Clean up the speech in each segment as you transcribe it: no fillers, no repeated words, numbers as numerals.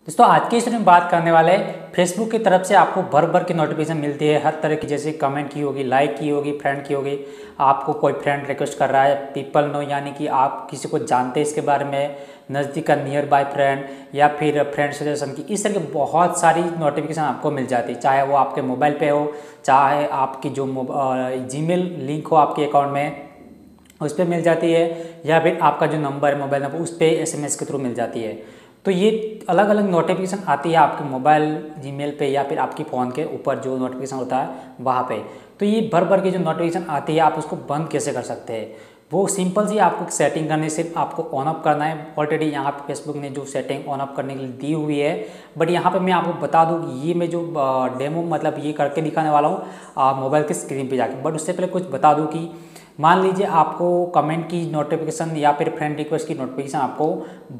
दोस्तों आज की इस वीडियो में बात करने वाले हैं फेसबुक की तरफ से आपको भर भर की नोटिफिकेशन मिलती है हर तरह की, जैसे कमेंट की होगी, लाइक की होगी, फ्रेंड की होगी। आपको कोई फ्रेंड रिक्वेस्ट कर रहा है, पीपल नो यानी कि आप किसी को जानते हैं इसके बारे में, नज़दीक का नियर बाय फ्रेंड या फिर फ्रेंड सजेशन की, इस तरह की बहुत सारी नोटिफिकेशन आपको मिल जाती है। चाहे वो आपके मोबाइल पे हो, चाहे आपकी जो जीमेल लिंक हो आपके अकाउंट में उस पर मिल जाती है, या फिर आपका जो नंबर है मोबाइल नंबर उस पर SMS के थ्रू मिल जाती है। तो ये अलग अलग नोटिफिकेशन आती है आपके मोबाइल जीमेल पे या फिर आपकी फ़ोन के ऊपर जो नोटिफिकेशन होता है वहाँ पे। तो ये भर भर की जो नोटिफिकेशन आती है आप उसको बंद कैसे कर सकते हैं, वो सिंपल सी आपको सेटिंग करनी, सिर्फ आपको ऑन ऑफ करना है। ऑलरेडी यहाँ पे फेसबुक ने जो सेटिंग ऑन ऑफ करने के लिए दी हुई है, बट यहाँ पे मैं आपको बता दूँ ये मैं जो डेमो मतलब ये करके दिखाने वाला हूँ मोबाइल की स्क्रीन पे जाके। बट उससे पहले कुछ बता दूँ कि मान लीजिए आपको कमेंट की नोटिफिकेशन या फिर फ्रेंड रिक्वेस्ट की नोटिफिकेशन आपको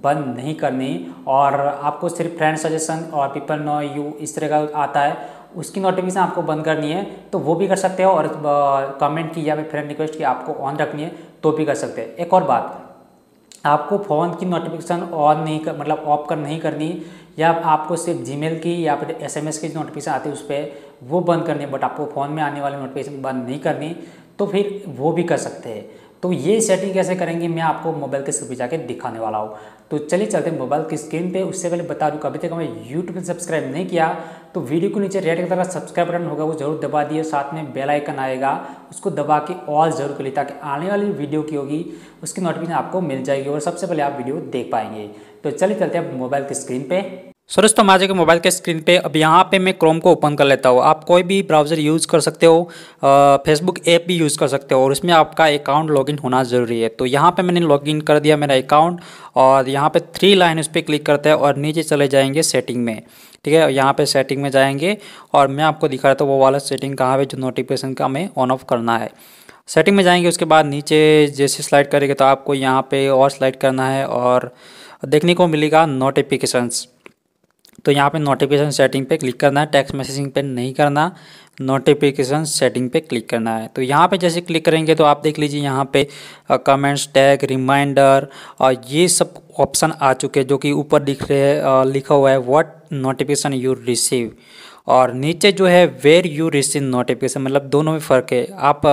बंद नहीं करनी और आपको सिर्फ फ्रेंड सजेशन और पीपल नो यू इस तरह का आता है, उसकी नोटिफिकेशन आपको बंद करनी है तो वो भी कर सकते हो, और कमेंट की या फिर फ्रेंड रिक्वेस्ट की आपको ऑन रखनी है तो भी कर सकते हैं। एक और बात, आपको फ़ोन की नोटिफिकेशन ऑन नहीं कर मतलब ऑफ कर नहीं करनी, या आपको सिर्फ जीमेल की या फिर SMS की जो नोटिफिकेशन आती है उस पर वो बंद करनी है, बट आपको फ़ोन में आने वाली नोटिफिकेशन बंद नहीं करनी, तो फिर वो भी कर सकते हैं। तो ये सेटिंग कैसे करेंगे मैं आपको मोबाइल के स्क्रीन पे जाके दिखाने वाला हूँ। तो चलिए चलते हैं मोबाइल की स्क्रीन पे। उससे पहले बता दूँ अभी तक हमें यूट्यूब पे सब्सक्राइब नहीं किया तो वीडियो को नीचे रेड कलर का सब्सक्राइब बटन होगा वो जरूर दबा दिए, साथ में बेल आइकन आएगा उसको दबा के ऑल जरूर कर लिए, ताकि आने वाली वीडियो की होगी उसकी नोटिफिकेशन आपको मिल जाएगी और सबसे पहले आप वीडियो देख पाएंगे। तो चलिए चलते हैं मोबाइल की स्क्रीन पे। सो दोस्तों आ जाएगा मोबाइल के स्क्रीन पे। अब यहाँ पे मैं क्रोम को ओपन कर लेता हूँ। आप कोई भी ब्राउज़र यूज़ कर सकते हो, फेसबुक ऐप भी यूज़ कर सकते हो, और उसमें आपका अकाउंट लॉगिन होना ज़रूरी है। तो यहाँ पे मैंने लॉगिन कर दिया मेरा अकाउंट, और यहाँ पे 3 लाइन उस पर क्लिक करते हैं और नीचे चले जाएंगे सेटिंग में। ठीक है, यहाँ पे सेटिंग में जाएंगे और मैं आपको दिखा रहा था वो वाला सेटिंग कहाँ पे जो नोटिफिकेशन का हमें ऑन ऑफ करना है। सेटिंग में जाएंगे, उसके बाद नीचे जैसे स्लाइड करेंगे तो आपको यहाँ पे और स्लाइड करना है और देखने को मिलेगा नोटिफिकेशंस। तो यहाँ पे नोटिफिकेशन सेटिंग पे क्लिक करना है, टेक्स्ट मैसेजिंग पे नहीं करना, नोटिफिकेशन सेटिंग पे क्लिक करना है। तो यहाँ पे जैसे क्लिक करेंगे तो आप देख लीजिए यहाँ पे कमेंट्स, टैग, रिमाइंडर और ये सब ऑप्शन आ चुके हैं जो कि ऊपर दिख रहे हैं, लिखा हुआ है व्हाट नोटिफिकेशन यू रिसीव, और नीचे जो है वेयर यू रिसीव नोटिफिकेशन, मतलब दोनों में फ़र्क है। आप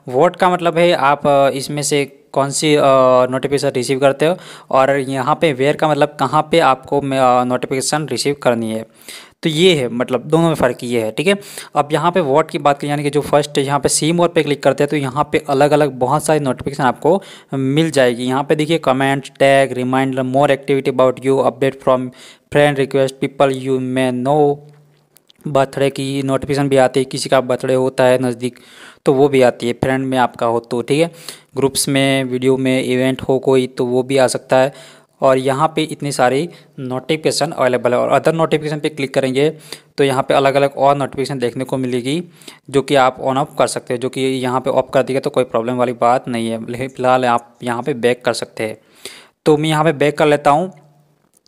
व्हाट का मतलब है आप इसमें से कौन सी नोटिफिकेशन रिसीव करते हो, और यहाँ पे वेयर का मतलब कहाँ पे आपको नोटिफिकेशन रिसीव करनी है। तो ये है मतलब दोनों में फ़र्क ये है। ठीक है, अब यहाँ पे व्हाट की बात करें यानी कि जो फर्स्ट यहाँ पे सी मोर पे क्लिक करते हैं तो यहाँ पे अलग अलग बहुत सारी नोटिफिकेशन आपको मिल जाएगी। यहाँ पे देखिए comment, tag, reminder, more activity about you, update from friend request, people you may know, birthday की नोटिफिकेशन भी आती है, किसी का बर्थडे होता है नज़दीक तो वो भी आती है, फ्रेंड में आपका हो तो। ठीक है, ग्रुप्स में, वीडियो में, इवेंट हो कोई तो वो भी आ सकता है। और यहाँ पे इतनी सारी नोटिफिकेशन अवेलेबल है, और अदर नोटिफिकेशन पे क्लिक करेंगे तो यहाँ पे अलग अलग और नोटिफिकेशन देखने को मिलेगी जो कि आप ऑन ऑफ कर सकते हो, जो कि यहाँ पे ऑफ कर दिया तो कोई प्रॉब्लम वाली बात नहीं है। फिलहाल आप यहाँ पे बैक कर सकते हैं। तो मैं यहाँ पे बैक कर लेता हूँ,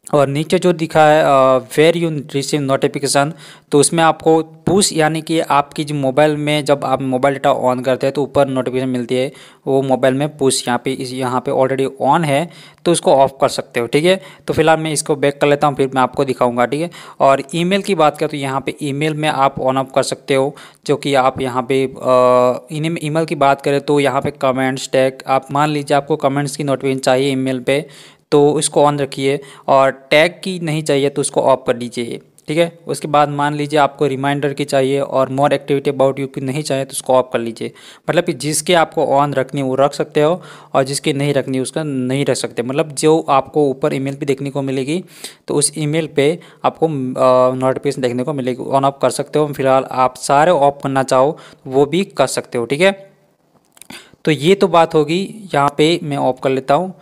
और नीचे जो दिखा है वेयर यू रिसीव नोटिफिकेशन, तो उसमें आपको पुश यानी कि आपकी जो मोबाइल में जब आप मोबाइल डाटा ऑन करते हैं तो ऊपर नोटिफिकेशन मिलती है, वो मोबाइल में पुश यहाँ पे ऑलरेडी ऑन है तो उसको ऑफ कर सकते हो। ठीक है, तो फिलहाल मैं इसको बैक कर लेता हूँ, फिर मैं आपको दिखाऊंगा। ठीक है, और ईमेल की बात करें तो यहाँ पे ईमेल में आप ऑन ऑफ कर सकते हो, जो कि आप यहाँ पे ईमेल की बात करें तो यहाँ पे कमेंट्स, टैग, आप मान लीजिए आपको कमेंट्स की नोटिफिकेशन चाहिए ईमेल पे तो इसको ऑन रखिए, और टैग की नहीं चाहिए तो उसको ऑफ कर दीजिए। ठीक है, उसके बाद मान लीजिए आपको रिमाइंडर की चाहिए और मोर एक्टिविटी अबाउट यू की नहीं चाहिए तो उसको ऑफ कर लीजिए। मतलब कि जिसके आपको ऑन रखनी है वो रख सकते हो, और जिसकी नहीं रखनी उसका नहीं रख सकते। मतलब जो आपको ऊपर ईमेल पे देखने को मिलेगी तो उस ईमेल पे आपको नोटिफिकेशन देखने को मिलेगी, ऑन ऑफ कर सकते हो। फिलहाल आप सारे ऑफ करना चाहो वो भी कर सकते हो। ठीक है, तो ये तो बात होगी, यहाँ पे मैं ऑफ कर लेता हूँ।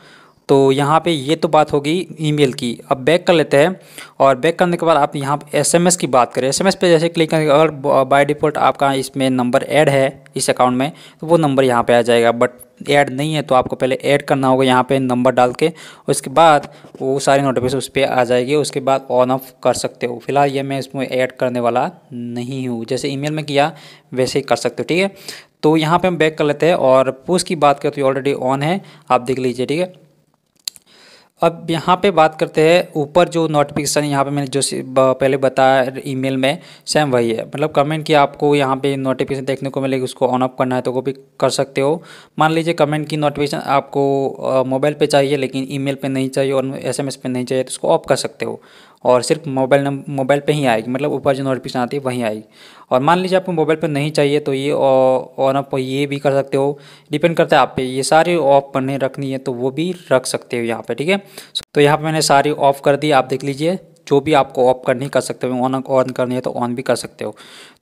तो यहाँ पे ये तो बात होगी ईमेल की। अब बैक कर लेते हैं, और बैक करने के बाद आप यहाँ पे SMS की बात करें। SMS पे जैसे क्लिक करेंगे, अगर बाय डिफ़ॉल्ट आपका इसमें नंबर ऐड है इस अकाउंट में तो वो नंबर यहाँ पे आ जाएगा, बट ऐड नहीं है तो आपको पहले ऐड करना होगा यहाँ पे नंबर डाल के, उसके बाद वो सारी नोटिफिकेशन उस पर आ जाएगी, उसके बाद ऑन ऑफ कर सकते हो। फिलहाल ये मैं इसमें ऐड करने वाला नहीं हूँ, जैसे ईमेल में किया वैसे ही कर सकते हो। ठीक है, तो यहाँ पर हम बैक कर लेते हैं, और पुश की बात करें तो ऑलरेडी ऑन है, आप देख लीजिए। ठीक है, अब यहाँ पे बात करते हैं ऊपर जो नोटिफिकेशन यहाँ पे मैंने जो पहले बताया ईमेल में, सेम वही है। मतलब कमेंट की आपको यहाँ पे नोटिफिकेशन देखने को मिलेगी, उसको ऑन ऑफ करना है तो वो भी कर सकते हो। मान लीजिए कमेंट की नोटिफिकेशन आपको मोबाइल पे चाहिए लेकिन ईमेल पे नहीं चाहिए और SMS पे नहीं चाहिए, तो उसको ऑफ कर सकते हो और सिर्फ मोबाइल पे ही आएगी। मतलब ऊपर जो नोटिफिकेशन आती है वहीं आएगी। और मान लीजिए आपको मोबाइल पे नहीं चाहिए तो ये ऑन ऑफ ये भी कर सकते हो, डिपेंड करता है आप पे। ये सारी ऑफ करने रखनी है तो वो भी रख सकते हो यहाँ पे, ठीक है। तो यहाँ पे मैंने सारी ऑफ कर दी, आप देख लीजिए। जो भी आपको ऑफ करनी कर सकते हो, ऑन करनी है तो ऑन भी कर सकते हो।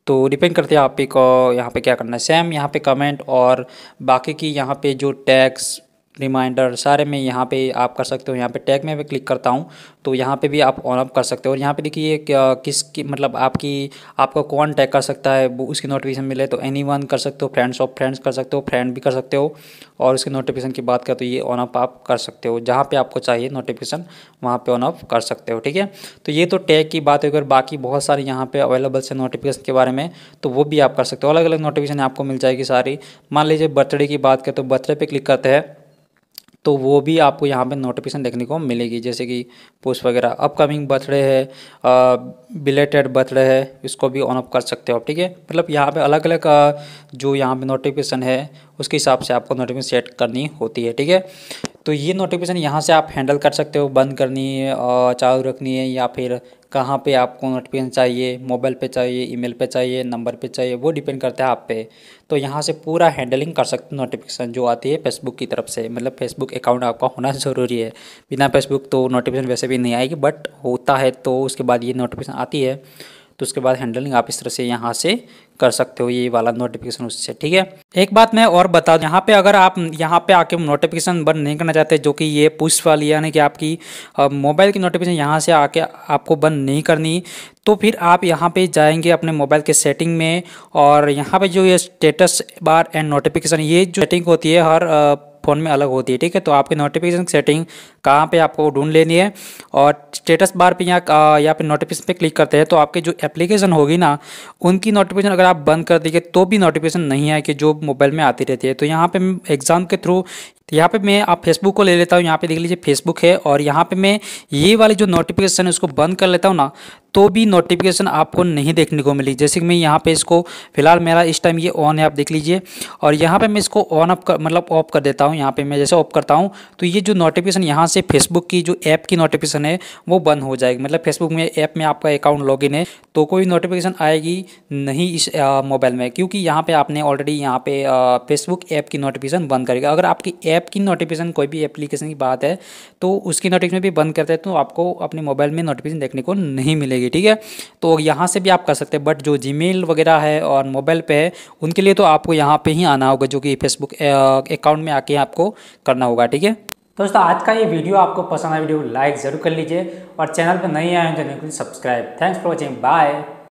तो डिपेंड करते हैं आप पे को यहाँ पे क्या करना है। सेम यहाँ पे कमेंट और बाकी की यहाँ पे जो टैग्स रिमाइंडर सारे में यहाँ पे आप कर सकते हो। यहाँ पे टैग में भी क्लिक करता हूँ तो यहाँ पे भी आप ऑन ऑफ कर सकते हो। और यहाँ पे देखिए किसकी मतलब आपको कौन टैग कर सकता है वो उसकी नोटिफिकेशन मिले तो एनीवन कर सकते हो, फ्रेंड्स ऑफ फ्रेंड्स कर सकते हो, फ्रेंड भी कर सकते हो। और उसकी नोटिफिकेशन की बात करें तो ये ऑन ऑफ आप कर सकते हो, जहाँ पे आपको चाहिए नोटिफिकेशन वहाँ पे ऑन ऑफ कर सकते हो, ठीक है। तो ये तो टैग की बात है। अगर बाकी बहुत सारी यहाँ पे अवेलेबल है नोटिफिकेशन के बारे में तो वो भी आप कर सकते हो। अलग अलग नोटिफिकेशन आपको मिल जाएगी सारी। मान लीजिए बर्थडे की बात करें तो बर्थडे पे क्लिक करते हैं तो वो भी आपको यहाँ पे नोटिफिकेशन देखने को मिलेगी, जैसे कि पोस्ट वगैरह। अपकमिंग बर्थडे है, बिलेटेड बर्थडे है, इसको भी ऑन ऑफ कर सकते हो आप, ठीक है। मतलब यहाँ पे अलग अलग जो यहाँ पे नोटिफिकेशन है उसके हिसाब से आपको नोटिफिकेशन सेट करनी होती है, ठीक है। तो ये नोटिफिकेशन यहाँ से आप हैंडल कर सकते हो, बंद करनी है, चालू रखनी है, या फिर कहाँ पे आपको नोटिफिकेशन चाहिए, मोबाइल पे चाहिए, ईमेल पे चाहिए, नंबर पे चाहिए, वो डिपेंड करता है आप पे। तो यहाँ से पूरा हैंडलिंग कर सकते हो नोटिफिकेशन जो आती है फेसबुक की तरफ से। मतलब फेसबुक अकाउंट आपका होना ज़रूरी है, बिना फेसबुक तो नोटिफिकेशन वैसे भी नहीं आएगी, बट होता है तो उसके बाद ये नोटिफिकेशन आती है तो उसके बाद हैंडलिंग आप इस तरह से यहाँ से कर सकते हो, ये वाला नोटिफिकेशन उससे, ठीक है। एक बात मैं और बता दूं, यहाँ पे अगर आप यहाँ पे आके नोटिफिकेशन बंद नहीं करना चाहते, जो कि ये पुश वाली यानी कि आपकी मोबाइल की नोटिफिकेशन यहाँ से आके आपको बंद नहीं करनी, तो फिर आप यहाँ पे जाएंगे अपने मोबाइल के सेटिंग में और यहाँ पे जो ये स्टेटस बार एंड नोटिफिकेशन, ये जो सेटिंग होती है हर फ़ोन में अलग होती है, ठीक है। तो आपकी नोटिफिकेशन सेटिंग कहाँ पे आपको ढूंढ लेनी है और स्टेटस बार पे यहाँ पे नोटिफिकेशन पे क्लिक करते हैं तो आपके जो एप्लीकेशन होगी ना उनकी नोटिफिकेशन अगर आप बंद कर देंगे तो भी नोटिफिकेशन नहीं आएगी जो मोबाइल में आती रहती है। तो यहाँ पे एग्जाम के थ्रू तो यहाँ पे मैं आप फेसबुक को ले लेता हूँ, यहाँ पे देख लीजिए फेसबुक है और यहाँ पे मैं ये वाली जो नोटिफिकेशन है उसको बंद कर लेता हूँ ना, तो भी नोटिफिकेशन आपको नहीं देखने को मिली। जैसे कि मैं यहाँ पे इसको फिलहाल मेरा इस टाइम ये ऑन है, आप देख लीजिए। और यहाँ पे मैं इसको ऑन ऑफ कर मतलब ऑफ कर देता हूँ। यहाँ पे मैं जैसे ऑफ करता हूँ तो ये जो नोटिफिकेशन यहाँ से फेसबुक की जो ऐप की नोटिफिकेशन है वो बंद हो जाएगी। मतलब फेसबुक में ऐप में आपका अकाउंट लॉगिन है तो कोई नोटिफिकेशन आएगी नहीं इस मोबाइल में, क्योंकि यहाँ पे आपने ऑलरेडी यहाँ पे फेसबुक ऐप की नोटिफिकेशन बंद करेगा। अगर आपकी ऐप की नोटिफिकेशन कोई भी एप्लीकेशन की बात है तो उसकी नोटिफिकेशन भी बंद करते हैं तो आपको अपने मोबाइल में नोटिफिकेशन देखने को नहीं मिलेगी, ठीक है। तो यहाँ से भी आप कर सकते हैं, बट जो जीमेल वगैरह है और मोबाइल पे है उनके लिए तो आपको यहाँ पे ही आना होगा, जो कि फेसबुक अकाउंट में आके आपको करना होगा, ठीक है। दोस्तों आज का ये वीडियो आपको पसंद आया, वीडियो को लाइक ज़रूर कर लीजिए और चैनल पर नए आए हैं तो subscribe. Thanks for watching, bye.